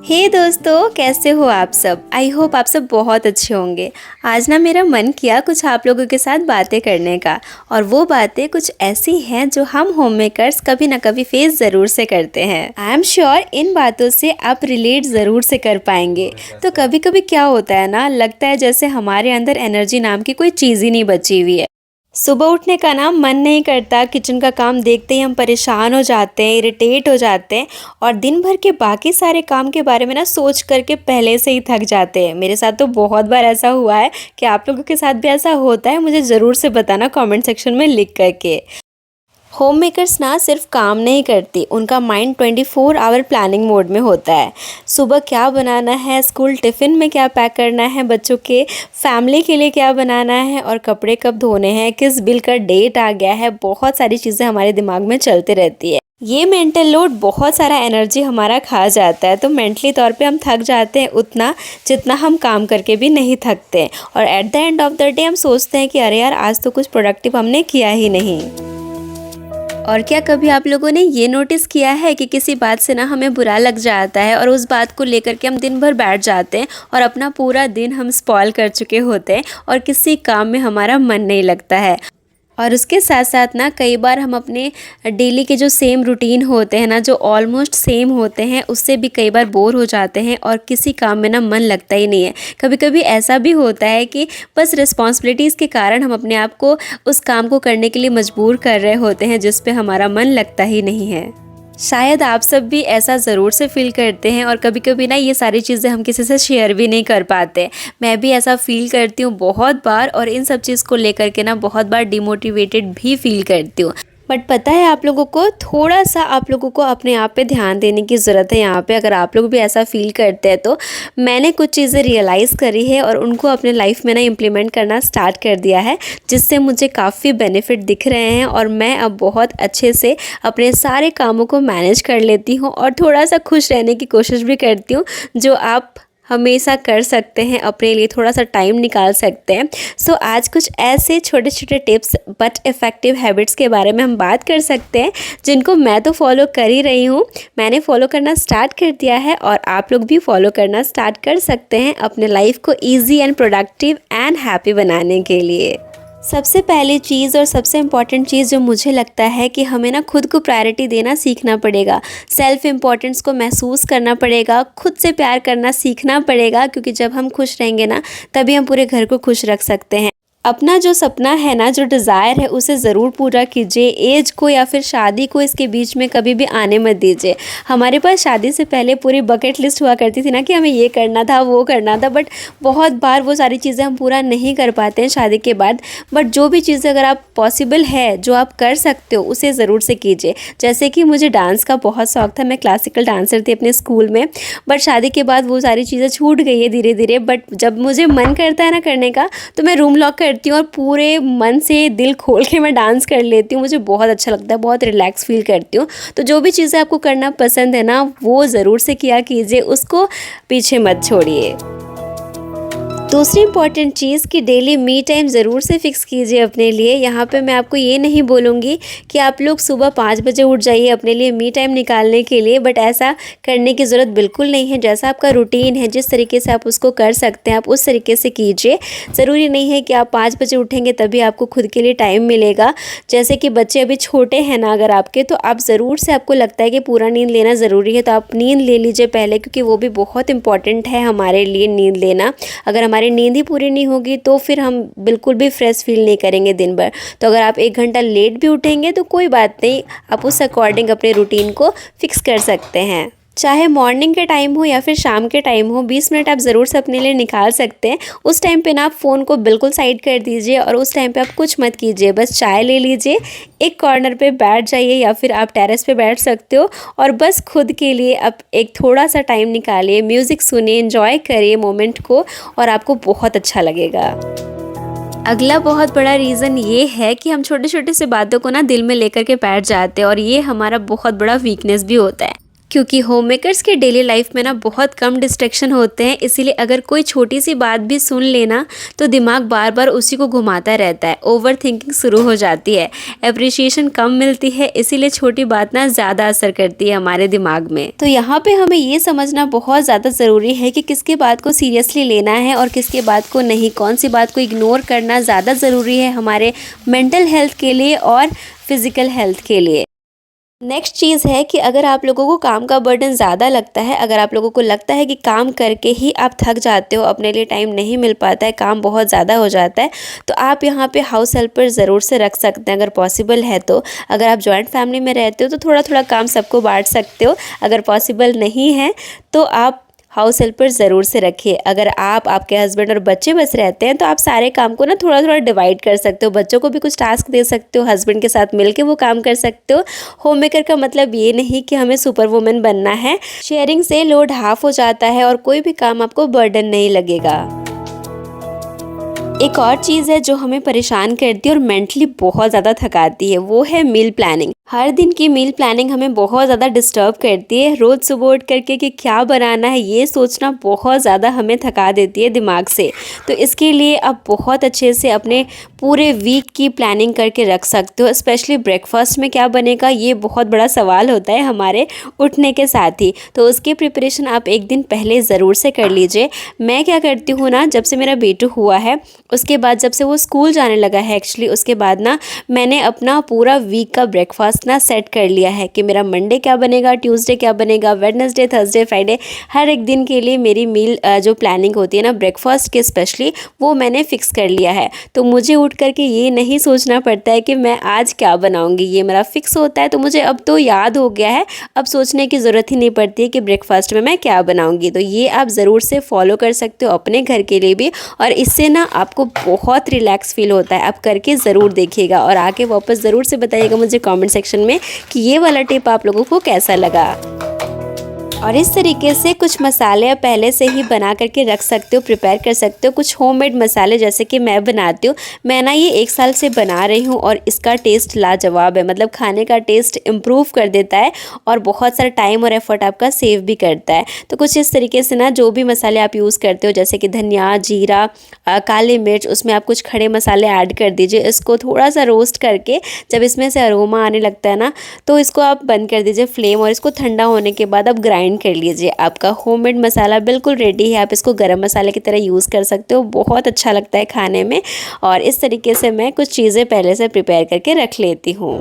हे दोस्तों, कैसे हो आप सब। आई होप आप सब बहुत अच्छे होंगे। आज ना मेरा मन किया कुछ आप लोगों के साथ बातें करने का, और वो बातें कुछ ऐसी हैं जो हम होम मेकर्स कभी ना कभी फेस ज़रूर से करते हैं। आई एम श्योर इन बातों से आप रिलेट ज़रूर से कर पाएंगे। तो कभी कभी क्या होता है ना, लगता है जैसे हमारे अंदर एनर्जी नाम की कोई चीज़ ही नहीं बची हुई है। सुबह उठने का ना मन नहीं करता, किचन का काम देखते ही हम परेशान हो जाते हैं, इरिटेट हो जाते हैं, और दिन भर के बाकी सारे काम के बारे में ना सोच करके पहले से ही थक जाते हैं। मेरे साथ तो बहुत बार ऐसा हुआ है। कि आप लोगों के साथ भी ऐसा होता है, मुझे ज़रूर से बताना कमेंट सेक्शन में लिख करके। होम मेकर्स ना सिर्फ काम नहीं करती, उनका माइंड 24 आवर प्लानिंग मोड में होता है। सुबह क्या बनाना है, स्कूल टिफ़िन में क्या पैक करना है, बच्चों के फैमिली के लिए क्या बनाना है, और कपड़े कब धोने हैं, किस बिल का डेट आ गया है, बहुत सारी चीज़ें हमारे दिमाग में चलते रहती है। ये मेंटल लोड बहुत सारा एनर्जी हमारा खा जाता है। तो मेंटली तौर पे हम थक जाते हैं उतना जितना हम काम करके भी नहीं थकते, और at the end of the day हम सोचते हैं कि अरे यार, आज तो कुछ प्रोडक्टिव हमने किया ही नहीं। और क्या कभी आप लोगों ने ये नोटिस किया है कि किसी बात से ना हमें बुरा लग जाता है, और उस बात को लेकर के हम दिन भर बैठ जाते हैं, और अपना पूरा दिन हम स्पॉइल कर चुके होते हैं, और किसी काम में हमारा मन नहीं लगता है। और उसके साथ साथ ना कई बार हम अपने डेली के जो सेम रूटीन होते हैं ना, जो ऑलमोस्ट सेम होते हैं, उससे भी कई बार बोर हो जाते हैं, और किसी काम में ना मन लगता ही नहीं है। कभी कभी ऐसा भी होता है कि बस रिस्पॉन्सिबिलिटीज़ के कारण हम अपने आप को उस काम को करने के लिए मजबूर कर रहे होते हैं जिस पे हमारा मन लगता ही नहीं है। शायद आप सब भी ऐसा ज़रूर से फील करते हैं, और कभी कभी ना ये सारी चीज़ें हम किसी से शेयर भी नहीं कर पाते। मैं भी ऐसा फील करती हूँ बहुत बार, और इन सब चीज़ को लेकर के ना बहुत बार डिमोटिवेटेड भी फील करती हूँ। बट पता है, आप लोगों को थोड़ा सा आप लोगों को अपने आप पे ध्यान देने की ज़रूरत है। यहाँ पे अगर आप लोग भी ऐसा फील करते हैं तो मैंने कुछ चीज़ें रियलाइज़ करी है, और उनको अपने लाइफ में ना इम्प्लीमेंट करना स्टार्ट कर दिया है, जिससे मुझे काफ़ी बेनिफिट दिख रहे हैं, और मैं अब बहुत अच्छे से अपने सारे कामों को मैनेज कर लेती हूँ, और थोड़ा सा खुश रहने की कोशिश भी करती हूँ, जो आप हमेशा कर सकते हैं। अपने लिए थोड़ा सा टाइम निकाल सकते हैं। सो आज कुछ ऐसे छोटे छोटे टिप्स बट इफ़ेक्टिव हैबिट्स के बारे में हम बात कर सकते हैं, जिनको मैं तो फॉलो कर ही रही हूँ। मैंने फॉलो करना स्टार्ट कर दिया है, और आप लोग भी फॉलो करना स्टार्ट कर सकते हैं अपने लाइफ को easy and productive and happy बनाने के लिए। सबसे पहली चीज़ और सबसे इम्पॉर्टेंट चीज़ जो मुझे लगता है कि हमें ना खुद को प्रायोरिटी देना सीखना पड़ेगा। सेल्फ़ इम्पोर्टेंस को महसूस करना पड़ेगा, खुद से प्यार करना सीखना पड़ेगा, क्योंकि जब हम खुश रहेंगे ना, तभी हम पूरे घर को खुश रख सकते हैं। अपना जो सपना है ना, जो डिज़ायर है, उसे ज़रूर पूरा कीजिए। एज को या फिर शादी को इसके बीच में कभी भी आने मत दीजिए। हमारे पास शादी से पहले पूरी बकेट लिस्ट हुआ करती थी ना, कि हमें ये करना था, वो करना था, बट बहुत बार वो सारी चीज़ें हम पूरा नहीं कर पाते हैं शादी के बाद। बट जो भी चीज़ें अगर आप पॉसिबल है, जो आप कर सकते हो, उसे ज़रूर से कीजिए। जैसे कि मुझे डांस का बहुत शौक था, मैं क्लासिकल डांसर थी अपने स्कूल में, बट शादी के बाद वो सारी चीज़ें छूट गई है धीरे धीरे। बट जब मुझे मन करता है ना करने का, तो मैं रूम लॉक करती हूँ, और पूरे मन से दिल खोल के मैं डांस कर लेती हूँ। मुझे बहुत अच्छा लगता है, बहुत रिलैक्स फील करती हूँ। तो जो भी चीज़ें आपको करना पसंद है ना, वो ज़रूर से किया कीजिए, उसको पीछे मत छोड़िए। दूसरी इम्पॉर्टेंट चीज़ कि डेली मी टाइम ज़रूर से फ़िक्स कीजिए अपने लिए। यहाँ पे मैं आपको ये नहीं बोलूँगी कि आप लोग सुबह 5 बजे उठ जाइए अपने लिए मी टाइम निकालने के लिए, बट ऐसा करने की ज़रूरत बिल्कुल नहीं है। जैसा आपका रूटीन है, जिस तरीके से आप उसको कर सकते हैं, आप उस तरीके से कीजिए। ज़रूरी नहीं है कि आप 5 बजे उठेंगे तभी आपको खुद के लिए टाइम मिलेगा। जैसे कि बच्चे अभी छोटे हैं ना अगर आपके, तो आप ज़रूर से, आपको लगता है कि पूरा नींद लेना ज़रूरी है, तो आप नींद ले लीजिए पहले, क्योंकि वो भी बहुत इंपॉर्टेंट है हमारे लिए नींद लेना। अगर हमारी नींद ही पूरी नहीं होगी तो फिर हम बिल्कुल भी फ्रेश फील नहीं करेंगे दिन भर। तो अगर आप 1 घंटा लेट भी उठेंगे तो कोई बात नहीं, आप उस अकॉर्डिंग अपने रूटीन को फिक्स कर सकते हैं। चाहे मॉर्निंग के टाइम हो या फिर शाम के टाइम हो, 20 मिनट आप ज़रूर से अपने लिए निकाल सकते हैं। उस टाइम पे ना आप फ़ोन को बिल्कुल साइड कर दीजिए, और उस टाइम पे आप कुछ मत कीजिए, बस चाय ले लीजिए, एक कॉर्नर पे बैठ जाइए, या फिर आप टेरेस पे बैठ सकते हो, और बस खुद के लिए आप एक थोड़ा सा टाइम निकालिए, म्यूज़िक सुनिए, एंजॉय करिए मोमेंट को, और आपको बहुत अच्छा लगेगा। अगला बहुत बड़ा रीज़न ये है कि हम छोटे छोटे से बातों को ना दिल में लेकर के बैठ जाते हैं, और ये हमारा बहुत बड़ा वीकनेस भी होता है। क्योंकि होम मेकर्स के डेली लाइफ में ना बहुत कम डिस्ट्रैक्शन होते हैं, इसीलिए अगर कोई छोटी सी बात भी सुन लेना तो दिमाग बार बार उसी को घुमाता रहता है, ओवर थिंकिंग शुरू हो जाती है, अप्रिशिएशन कम मिलती है, इसीलिए छोटी बात ना ज़्यादा असर करती है हमारे दिमाग में। तो यहाँ पे हमें ये समझना बहुत ज़्यादा ज़रूरी है कि किसके बात को सीरियसली लेना है और किसके बात को नहीं, कौन सी बात को इग्नोर करना ज़्यादा ज़रूरी है हमारे मेंटल हेल्थ के लिए और फिज़िकल हेल्थ के लिए। नेक्स्ट चीज़ है कि अगर आप लोगों को काम का बर्डन ज़्यादा लगता है, अगर आप लोगों को लगता है कि काम करके ही आप थक जाते हो, अपने लिए टाइम नहीं मिल पाता है, काम बहुत ज़्यादा हो जाता है, तो आप यहाँ पे हाउस हेल्पर ज़रूर से रख सकते हैं अगर पॉसिबल है तो। अगर आप जॉइंट फैमिली में रहते हो तो थोड़ा थोड़ा काम सबको बांट सकते हो, अगर पॉसिबल नहीं है तो आप हाउस हेल्पर ज़रूर से रखिए। अगर आप, आपके हस्बैंड और बच्चे बस रहते हैं तो आप सारे काम को ना थोड़ा थोड़ा डिवाइड कर सकते हो, बच्चों को भी कुछ टास्क दे सकते हो, हस्बैंड के साथ मिलके वो काम कर सकते हो। होम मेकर का मतलब ये नहीं कि हमें सुपर वुमेन बनना है, शेयरिंग से लोड हाफ हो जाता है और कोई भी काम आपको बर्डन नहीं लगेगा। एक और चीज़ है जो हमें परेशान करती है और मेंटली बहुत ज़्यादा थकाती है, वो है मील प्लानिंग। हर दिन की मील प्लानिंग हमें बहुत ज़्यादा डिस्टर्ब करती है। रोज़ सुबह उठ करके कि क्या बनाना है ये सोचना बहुत ज़्यादा हमें थका देती है दिमाग से। तो इसके लिए आप बहुत अच्छे से अपने पूरे वीक की प्लानिंग करके रख सकते हो। स्पेशली ब्रेकफास्ट में क्या बनेगा ये बहुत बड़ा सवाल होता है हमारे उठने के साथ ही, तो उसकी प्रिपरेशन आप एक दिन पहले ज़रूर से कर लीजिए। मैं क्या करती हूँ ना, जब से मेरा बेटू हुआ है उसके बाद, जब से वो स्कूल जाने लगा है एक्चुअली, उसके बाद ना मैंने अपना पूरा वीक का ब्रेकफास्ट ना सेट कर लिया है कि मेरा मंडे क्या बनेगा, ट्यूसडे क्या बनेगा, वेडनेसडे, थर्सडे, फ्राइडे, हर एक दिन के लिए मेरी मील जो प्लानिंग होती है ना ब्रेकफास्ट के स्पेशली, वो मैंने फ़िक्स कर लिया है। तो मुझे उठ करके ये नहीं सोचना पड़ता है कि मैं आज क्या बनाऊँगी, ये मेरा फ़िक्स होता है। तो मुझे अब तो याद हो गया है, अब सोचने की ज़रूरत ही नहीं पड़ती है कि ब्रेकफास्ट में मैं क्या बनाऊँगी। तो ये आप ज़रूर से फॉलो कर सकते हो अपने घर के लिए भी, और इससे ना आपको बहुत रिलैक्स फील होता है। आप करके ज़रूर देखिएगा और आके वापस ज़रूर से बताइएगा मुझे कमेंट सेक्शन में कि ये वाला टिप आप लोगों को कैसा लगा। और इस तरीके से कुछ मसाले आप पहले से ही बना करके रख सकते हो, प्रिपेयर कर सकते हो। कुछ होममेड मसाले जैसे कि मैं बनाती हूँ, मैं ना ये 1 साल से बना रही हूँ और इसका टेस्ट लाजवाब है। मतलब खाने का टेस्ट इम्प्रूव कर देता है और बहुत सारा टाइम और एफर्ट आपका सेव भी करता है। तो कुछ इस तरीके से ना जो भी मसाले आप यूज़ करते हो जैसे कि धनिया, जीरा, काली मिर्च, उसमें आप कुछ खड़े मसाले ऐड कर दीजिए। इसको थोड़ा सा रोस्ट करके जब इसमें से अरोमा आने लगता है ना, तो इसको आप बंद कर दीजिए फ्लेम, और इसको ठंडा होने के बाद आप ग्राइंड कर लीजिए। आपका होममेड मसाला बिल्कुल रेडी है। आप इसको गरम मसाले की तरह यूज़ कर सकते हो, बहुत अच्छा लगता है खाने में। और इस तरीके से मैं कुछ चीज़ें पहले से प्रिपेयर करके रख लेती हूँ।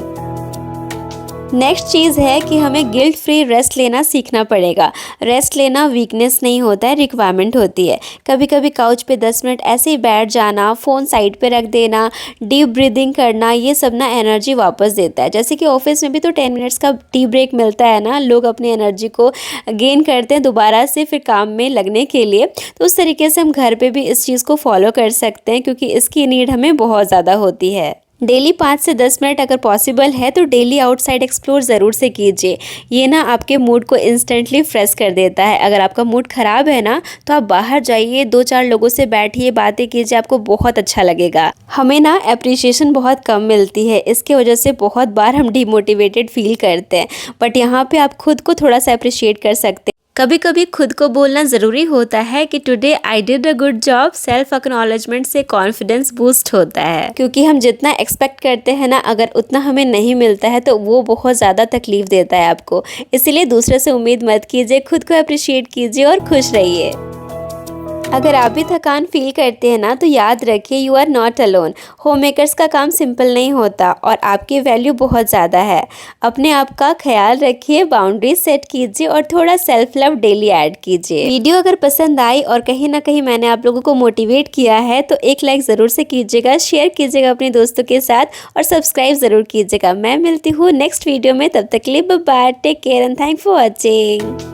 नेक्स्ट चीज़ है कि हमें गिल्ट फ्री रेस्ट लेना सीखना पड़ेगा। रेस्ट लेना वीकनेस नहीं होता है, रिक्वायरमेंट होती है। कभी कभी काउच पे 10 मिनट ऐसे ही बैठ जाना, फ़ोन साइड पे रख देना, डीप ब्रीदिंग करना, ये सब ना एनर्जी वापस देता है। जैसे कि ऑफिस में भी तो 10 मिनट्स का टी ब्रेक मिलता है ना, लोग अपनी एनर्जी को गेन करते हैं दोबारा से फिर काम में लगने के लिए। तो उस तरीके से हम घर पर भी इस चीज़ को फॉलो कर सकते हैं, क्योंकि इसकी नीड हमें बहुत ज़्यादा होती है। डेली 5 से 10 मिनट अगर पॉसिबल है तो डेली आउटसाइड एक्सप्लोर ज़रूर से कीजिए। ये ना आपके मूड को इंस्टेंटली फ्रेश कर देता है। अगर आपका मूड ख़राब है ना, तो आप बाहर जाइए, 2-4 लोगों से बैठिए, बातें कीजिए, आपको बहुत अच्छा लगेगा। हमें ना अप्रिशिएशन बहुत कम मिलती है, इसके वजह से बहुत बार हम डिमोटिवेटेड फील करते हैं, बट यहाँ पे आप खुद को थोड़ा सा अप्रिशिएट कर सकते हैं। कभी कभी खुद को बोलना ज़रूरी होता है कि today I did a good job. Self acknowledgement से कॉन्फिडेंस बूस्ट होता है, क्योंकि हम जितना एक्सपेक्ट करते हैं ना, अगर उतना हमें नहीं मिलता है तो वो बहुत ज़्यादा तकलीफ देता है आपको। इसलिए दूसरे से उम्मीद मत कीजिए, खुद को अप्रिशिएट कीजिए और खुश रहिए। अगर आप भी थकान फील करते हैं ना, तो याद रखिए you are not alone. Home makers का काम सिंपल नहीं होता और आपकी वैल्यू बहुत ज़्यादा है। अपने आप का ख्याल रखिए, बाउंड्रीज सेट कीजिए और थोड़ा सेल्फ लव डेली ऐड कीजिए। वीडियो अगर पसंद आई और कहीं ना कहीं मैंने आप लोगों को मोटिवेट किया है तो एक लाइक ज़रूर से कीजिएगा, शेयर कीजिएगा अपने दोस्तों के साथ और सब्सक्राइब ज़रूर कीजिएगा। मैं मिलती हूँ नेक्स्ट वीडियो में, तब तक के लिए bye bye, take care and thank for watching.